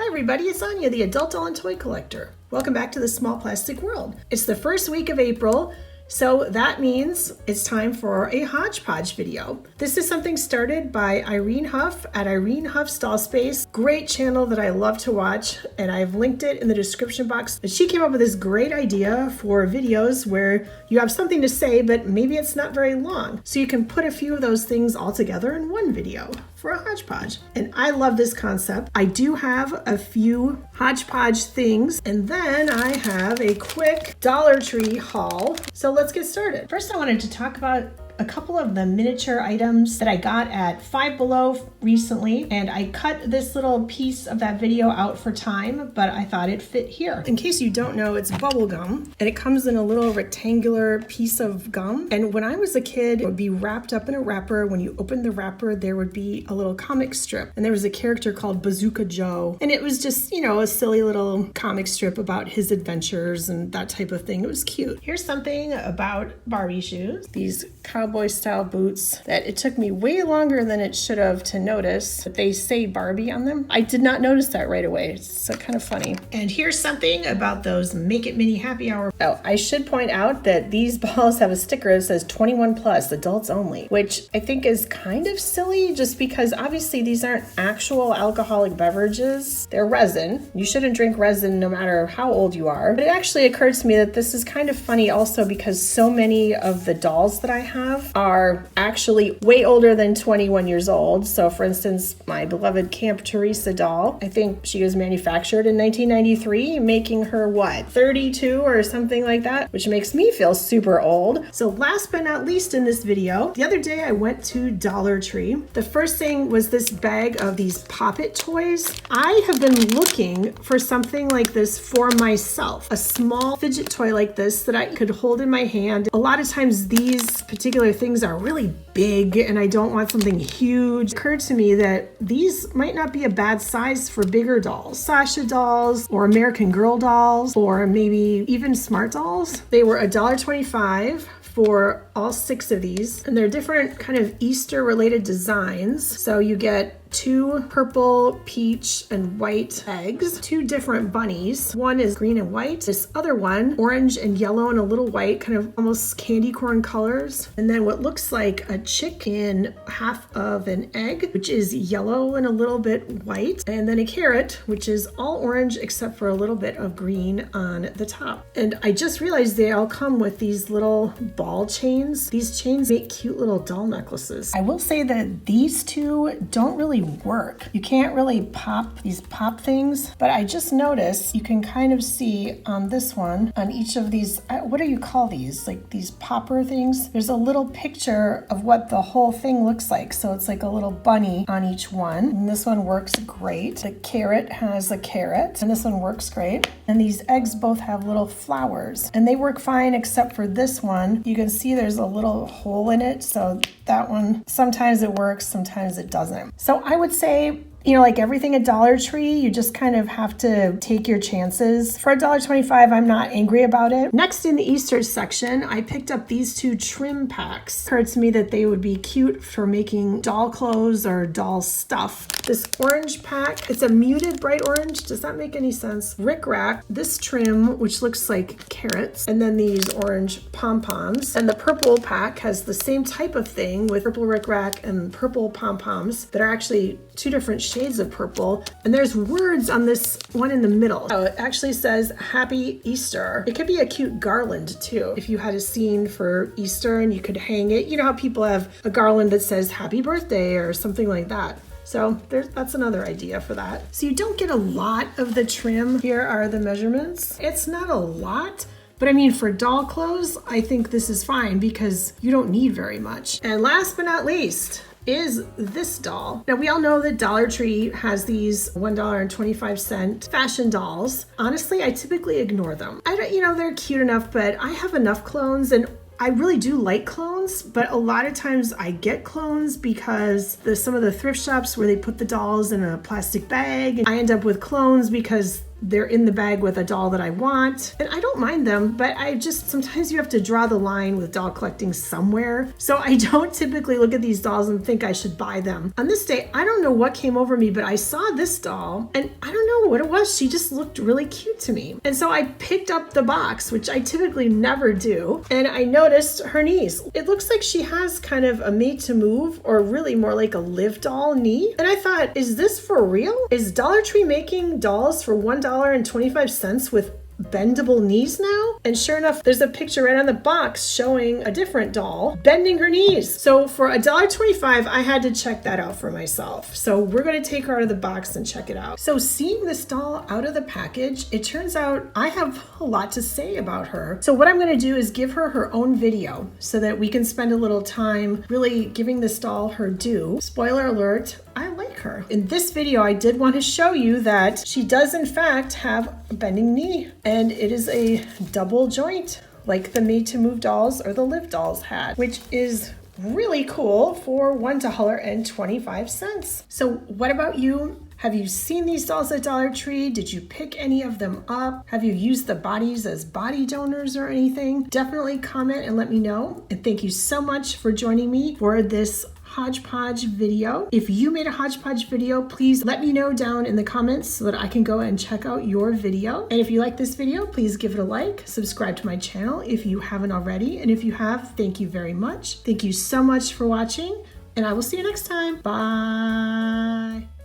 Hi everybody, it's Anya, the adult doll and toy collector. Welcome back to the Small Plastic World. It's the first week of April, so that means it's time for a hodgepodge video. This is something started by Irene Huff at Irene Huff's Doll Space. Great channel that I love to watch, and I've linked it in the description box. But she came up with this great idea for videos where you have something to say, but maybe it's not very long. So you can put a few of those things all together in one video for a hodgepodge. And I love this concept. I do have a few hodgepodge things, and then I have a quick Dollar Tree haul. So let's get started. First, I wanted to talk about a couple of the miniature items that I got at Five Below recently, and I cut this little piece of that video out for time, but I thought it fit here. In case you don't know, it's bubble gum, and it comes in a little rectangular piece of gum. And when I was a kid, it would be wrapped up in a wrapper. When you opened the wrapper, there would be a little comic strip, and there was a character called Bazooka Joe, and it was just, you know, a silly little comic strip about his adventures and that type of thing. It was cute. Here's something about Barbie shoes. These cowboy style boots that it took me way longer than it should have to notice that they say Barbie on them. I did not notice that right away. It's kind of funny. And here's something about those Make It Mini Happy Hour. Oh, I should point out that these balls have a sticker that says 21 plus, adults only, which I think is kind of silly just because obviously these aren't actual alcoholic beverages. They're resin. You shouldn't drink resin no matter how old you are. But it actually occurred to me that this is kind of funny also because so many of the dolls that I have are actually way older than 21 years old. So for instance, my beloved Camp Teresa doll, I think she was manufactured in 1993, making her what, 32 or something like that, which makes me feel super old. So last but not least in this video, the other day I went to Dollar Tree. The first thing was this bag of these Pop-It toys. I have been looking for something like this for myself, a small fidget toy like this that I could hold in my hand. A lot of times these particular things are really big and I don't want something huge. It occurred to me that these might not be a bad size for bigger dolls. Sasha dolls or American Girl dolls or maybe even Smart dolls. They were $1.25 for all 6 of these, and they're different kind of Easter related designs. So you get 2 purple, peach, and white eggs, 2 different bunnies. One is green and white. This other one, orange and yellow and a little white, kind of almost candy corn colors. And then what looks like a chick in half of an egg, which is yellow and a little bit white. And then a carrot, which is all orange except for a little bit of green on the top. And I just realized they all come with these little ball chains. These chains make cute little doll necklaces. I will say that these two don't really work. You can't really pop these pop things, but I just noticed you can kind of see on this one, on each of these, what do you call these? Like these popper things? There's a little picture of what the whole thing looks like. So it's like a little bunny on each one. And this one works great. The carrot has a carrot, and this one works great. And these eggs both have little flowers, and they work fine except for this one. You can see there's a little hole in it. So that one, sometimes it works, sometimes it doesn't. So I would say, you know, like everything at Dollar Tree, you just kind of have to take your chances. For $1.25, I'm not angry about it. Next in the Easter section, I picked up these 2 trim packs. It occurred to me that they would be cute for making doll clothes or doll stuff. This orange pack, it's a muted bright orange. Does that make any sense? Rick Rack, this trim, which looks like carrots, and then these orange pom-poms. And the purple pack has the same type of thing with purple Rick Rack and purple pom-poms that are actually 2 different shades of purple. And there's words on this one in the middle. Oh, it actually says Happy Easter. It could be a cute garland too. If you had a scene for Easter and you could hang it, you know how people have a garland that says Happy Birthday or something like that. So that's another idea for that. So you don't get a lot of the trim. Here are the measurements. It's not a lot, but I mean, for doll clothes, I think this is fine because you don't need very much. And last but not least is this doll. Now we all know that Dollar Tree has these $1.25 fashion dolls. Honestly, I typically ignore them. I don't, you know, they're cute enough, but I have enough clones, and I really do like clones, but a lot of times I get clones because some of the thrift shops where they put the dolls in a plastic bag, I end up with clones because they're in the bag with a doll that I want. And I don't mind them, but sometimes you have to draw the line with doll collecting somewhere. So I don't typically look at these dolls and think I should buy them. On this day, I don't know what came over me, but I saw this doll and I don't know know what it was. She just looked really cute to me. And so I picked up the box, which I typically never do, and I noticed her knees. It looks like she has kind of a made to move, or really more like a live doll knee. And I thought, is this for real? Is Dollar Tree making dolls for $1.25 with bendable knees now? And sure enough, there's a picture right on the box showing a different doll bending her knees. So for $1.25, I had to check that out for myself. So we're going to take her out of the box and check it out. So seeing this doll out of the package, it turns out I have a lot to say about her. So what I'm going to do is give her her own video so that we can spend a little time really giving this doll her due. Spoiler alert, I like her. In this video, I did want to show you that she does in fact have a bending knee, and it is a double joint like the made to move dolls or the live dolls had, which is really cool for $1.25. So what about you? Have you seen these dolls at Dollar Tree? Did you pick any of them up? Have you used the bodies as body donors or anything? Definitely comment and let me know. And thank you so much for joining me for this hodgepodge video. If you made a hodgepodge video, please let me know down in the comments so that I can go and check out your video. And if you like this video, please give it a like, subscribe to my channel if you haven't already. And if you have, thank you very much. Thank you so much for watching, and I will see you next time. Bye.